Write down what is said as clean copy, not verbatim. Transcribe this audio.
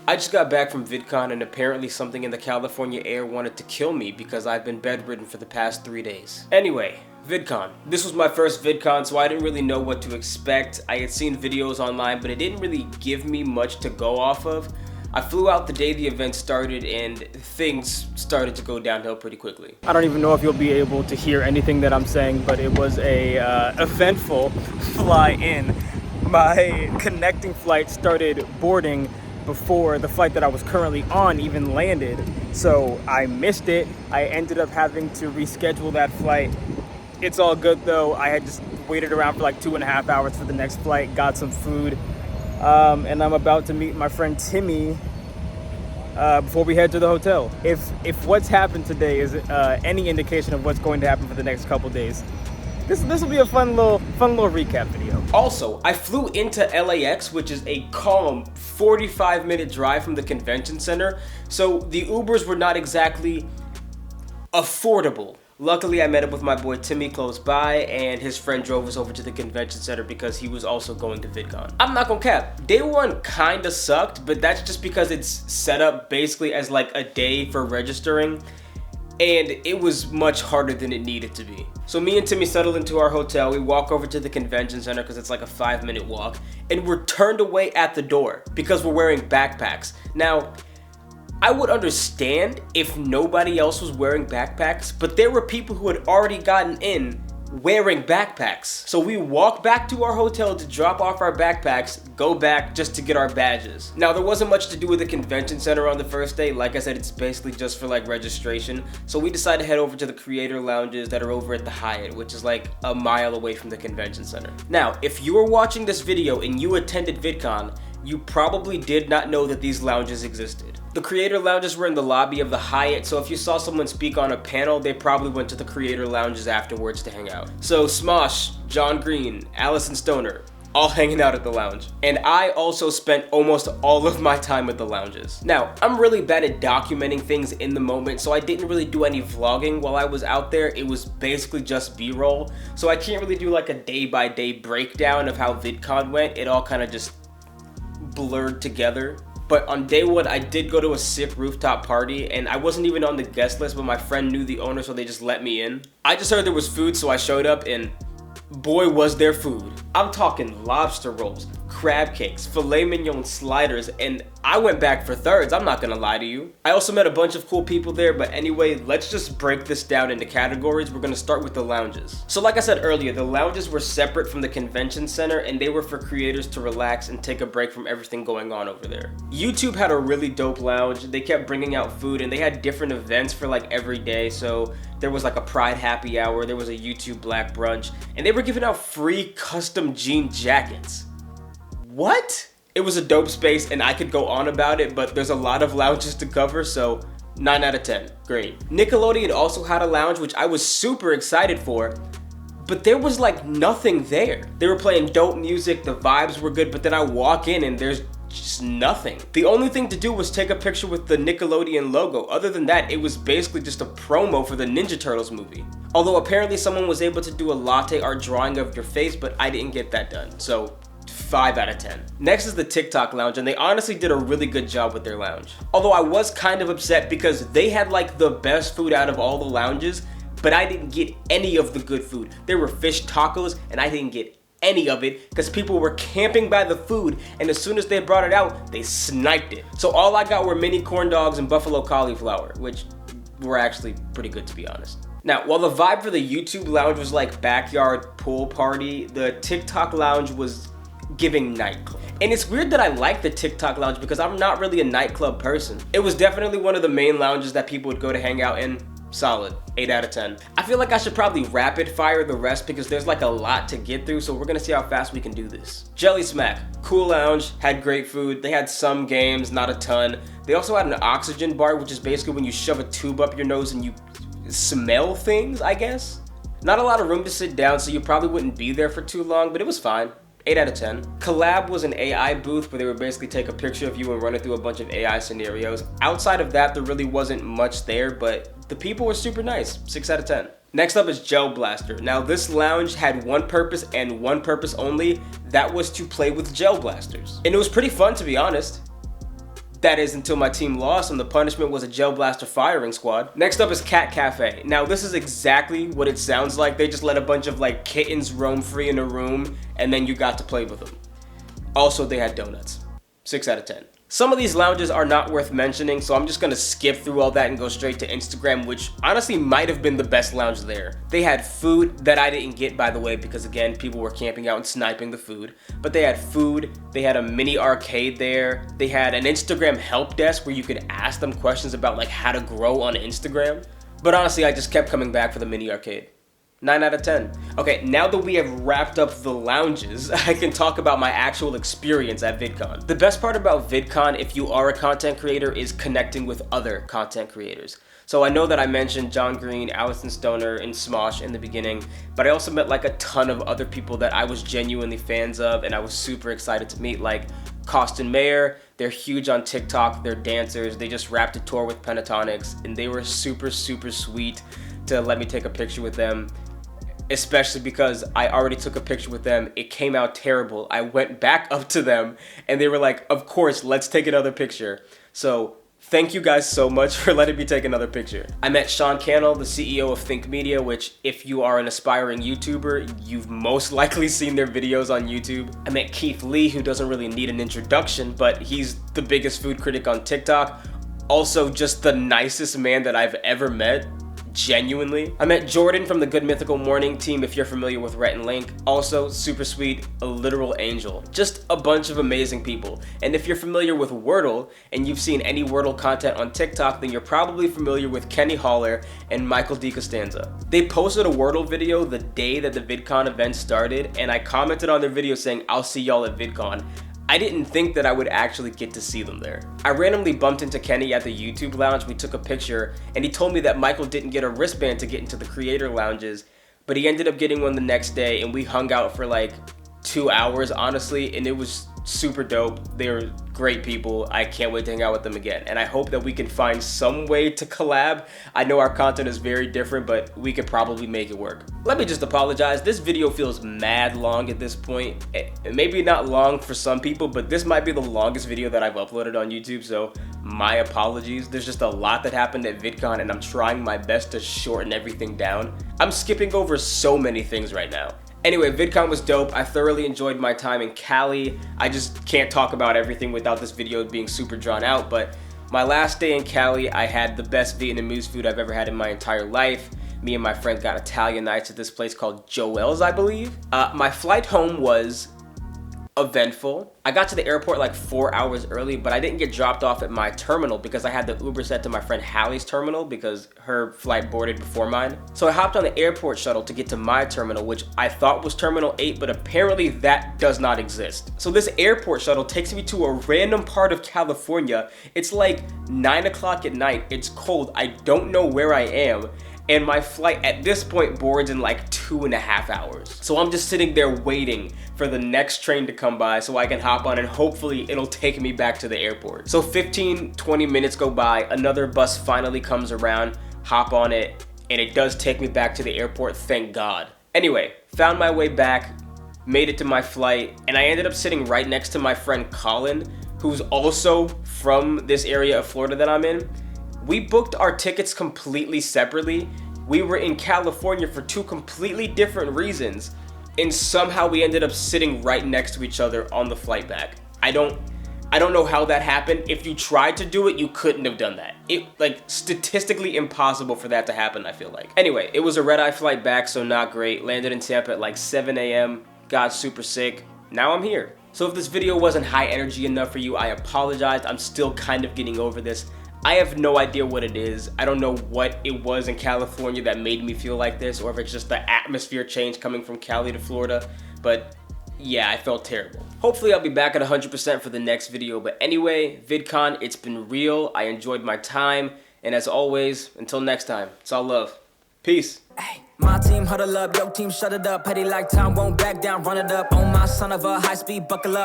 I just got back from vidcon and apparently something in the California air wanted to kill me because I've been bedridden for the past 3 days. Anyway, vidcon. This was my first vidcon, so I didn't really know what to expect. I had seen videos online, but it didn't really give me much to go off of. I flew out the day the event started and things started to go downhill pretty quickly. I don't even know if you'll be able to hear anything that I'm saying, but it was a eventful fly in. My connecting flight started boarding before the flight that I was currently on even landed, so I missed it. I ended up having to reschedule that flight. It's all good though. I had just waited around for like 2.5 hours for the next flight, got some food, and I'm about to meet my friend Timmy before we head to the hotel. If what's happened today is any indication of what's going to happen for the next couple days, this will be a fun little recap video. Also, I flew into LAX, which is a calm 45-minute drive from the convention center, so the Ubers were not exactly affordable. Luckily, I met up with my boy Timmy close by, and his friend drove us over to the convention center because he was also going to vidcon. I'm not gonna cap, day one kinda sucked, but that's just because it's set up basically as like a day for registering, and it was much harder than it needed to be. So me and Timmy settled into our hotel, we walk over to the convention center because it's like a 5-minute walk, and we're turned away at the door because we're wearing backpacks. Now, I would understand if nobody else was wearing backpacks, but there were people who had already gotten in wearing backpacks. So we walk back to our hotel to drop off our backpacks, go back just to get our badges. Now, there wasn't much to do with the convention center on the first day. Like I said, it's basically just for like registration. So we decided to head over to the creator lounges that are over at the Hyatt, which is like a mile away from the convention center. Now, if you are watching this video and you attended vidcon, you probably did not know that these lounges existed. The creator lounges were in the lobby of the Hyatt, so if you saw someone speak on a panel, they probably went to the creator lounges afterwards to hang out. So Smosh, John Green, Allison Stoner, all hanging out at the lounge. And I also spent almost all of my time at the lounges. Now, I'm really bad at documenting things in the moment, so I didn't really do any vlogging while I was out there. It was basically just B-roll, so I can't really do like a day-by-day breakdown of how vidcon went. It all kind of just blurred together. But on day one, I did go to a sick rooftop party, and I wasn't even on the guest list, but my friend knew the owner, so they just let me in. I just heard there was food, so I showed up, and boy was there food. I'm talking lobster rolls, crab cakes, filet mignon sliders, and I went back for thirds, I'm not gonna lie to you. I also met a bunch of cool people there, but anyway, let's just break this down into categories. We're gonna start with the lounges. So like I said earlier, the lounges were separate from the convention center, and they were for creators to relax and take a break from everything going on over there. YouTube had a really dope lounge. They kept bringing out food, and they had different events for like every day. So there was like a Pride happy hour, there was a YouTube Black brunch, and they were giving out free custom jean jackets. What? It was a dope space, and I could go on about it, but there's a lot of lounges to cover, so 9 out of 10, great. Nickelodeon also had a lounge, which I was super excited for, but there was like nothing there. They were playing dope music, the vibes were good, but then I walk in and there's just nothing. The only thing to do was take a picture with the Nickelodeon logo. Other than that, it was basically just a promo for the Ninja Turtles movie. Although apparently someone was able to do a latte art drawing of your face, but I didn't get that done, so 5 out of 10. Next is the TikTok lounge, and they honestly did a really good job with their lounge. Although I was kind of upset because they had like the best food out of all the lounges, but I didn't get any of the good food. There were fish tacos, and I didn't get any of it because people were camping by the food, and as soon as they brought it out, they sniped it. So all I got were mini corn dogs and buffalo cauliflower, which were actually pretty good to be honest. Now, while the vibe for the YouTube lounge was like backyard pool party, the TikTok lounge was giving nightclub. And it's weird that I like the TikTok lounge because I'm not really a nightclub person. It was definitely one of the main lounges that people would go to hang out in. Solid, 8 out of 10. I feel like I should probably rapid fire the rest because there's like a lot to get through, so we're gonna see how fast we can do this. Jelly Smack, cool lounge, had great food. They had some games, not a ton. They also had an oxygen bar, which is basically when you shove a tube up your nose and you smell things, I guess. Not a lot of room to sit down, so you probably wouldn't be there for too long, but it was fine. 8 out of 10. Collab was an AI booth where they would basically take a picture of you and run it through a bunch of AI scenarios. Outside of that, there really wasn't much there, but the people were super nice. 6 out of 10. Next up is Gel Blaster. Now this lounge had one purpose and one purpose only. That was to play with gel blasters. And it was pretty fun, to be honest. That is until my team lost and the punishment was a gel blaster firing squad. Next up is Cat Cafe. Now this is exactly what it sounds like. They just let a bunch of like kittens roam free in a room and then you got to play with them. Also, they had donuts. 6 out of 10. Some of these lounges are not worth mentioning, so I'm just gonna skip through all that and go straight to Instagram, which honestly might have been the best lounge there. They had food that I didn't get, by the way, because again, people were camping out and sniping the food. But they had food, they had a mini arcade there, they had an Instagram help desk where you could ask them questions about like how to grow on Instagram. But honestly, I just kept coming back for the mini arcade. 9 out of 10. Okay, now that we have wrapped up the lounges, I can talk about my actual experience at VidCon. The best part about VidCon, if you are a content creator, is connecting with other content creators. So I know that I mentioned John Green, Allison Stoner, and Smosh in the beginning, but I also met like a ton of other people that I was genuinely fans of and I was super excited to meet, like Costin Mayer. They're huge on TikTok, they're dancers, they just wrapped a tour with Pentatonix, and they were super sweet to let me take a picture with them. Especially because I already took a picture with them. It came out terrible. I went back up to them and they were like, of course, let's take another picture. So thank you guys so much for letting me take another picture. I met Sean Cannell, the CEO of Think Media, which if you are an aspiring YouTuber, you've most likely seen their videos on YouTube. I met Keith Lee, who doesn't really need an introduction, but he's the biggest food critic on TikTok. Also just the nicest man that I've ever met. Genuinely. I met Jordan from the Good Mythical Morning team, if you're familiar with Rhett and Link. Also super sweet, a literal angel. Just a bunch of amazing people. And if you're familiar with Wordle and you've seen any Wordle content on TikTok, then you're probably familiar with Kenny Holler and Michael DiCostanza. They posted a Wordle video the day that the VidCon event started, and I commented on their video saying, "I'll see y'all at VidCon." I didn't think that I would actually get to see them there. I randomly bumped into Kenny at the YouTube lounge. We took a picture and he told me that Michael didn't get a wristband to get into the creator lounges, but he ended up getting one the next day and we hung out for like 2 hours, honestly, and it was super dope. They were great people. I can't wait to hang out with them again. And I hope that we can find some way to collab. I know our content is very different, but we could probably make it work. Let me just apologize. This video feels mad long at this point. Maybe not long for some people, but this might be the longest video that I've uploaded on YouTube, so my apologies. There's just a lot that happened at VidCon and I'm trying my best to shorten everything down. I'm skipping over so many things right now. Anyway, VidCon was dope. I thoroughly enjoyed my time in Cali. I just can't talk about everything without this video being super drawn out, but my last day in Cali, I had the best Vietnamese food I've ever had in my entire life. Me and my friends got Italian nights at this place called Joel's, I believe. My flight home was eventful. I got to the airport like 4 hours early, but I didn't get dropped off at my terminal because I had the Uber set to my friend Hallie's terminal because her flight boarded before mine. So I hopped on the airport shuttle to get to my terminal, which I thought was Terminal 8, but apparently that does not exist. So this airport shuttle takes me to a random part of California. It's like 9 o'clock at night. It's cold. I don't know where I am. And my flight at this point boards in like 2.5 hours. So I'm just sitting there waiting for the next train to come by so I can hop on and hopefully it'll take me back to the airport. So 15-20 minutes go by, another bus finally comes around, hop on it, and it does take me back to the airport, thank God. Anyway, found my way back, made it to my flight, and I ended up sitting right next to my friend Colin, who's also from this area of Florida that I'm in. We booked our tickets completely separately. We were in California for 2 completely different reasons, and somehow we ended up sitting right next to each other on the flight back. I don't know how that happened. If you tried to do it, you couldn't have done that. It like statistically impossible for that to happen, I feel like. Anyway, it was a red-eye flight back, so not great. Landed in Tampa at like 7 a.m. Got super sick. Now I'm here. So if this video wasn't high energy enough for you, I apologize. I'm still kind of getting over this. I have no idea what it is. I don't know what it was in California that made me feel like this, or if it's just the atmosphere change coming from Cali to Florida, but yeah, I felt terrible. Hopefully I'll be back at 100% for the next video, but anyway, VidCon, it's been real. I enjoyed my time, and as always, until next time, it's all love. Peace. Hey, my team huddle up, your team shut it up. Petty like time, won't back down, run it up. On my son of a high speed, buckle up.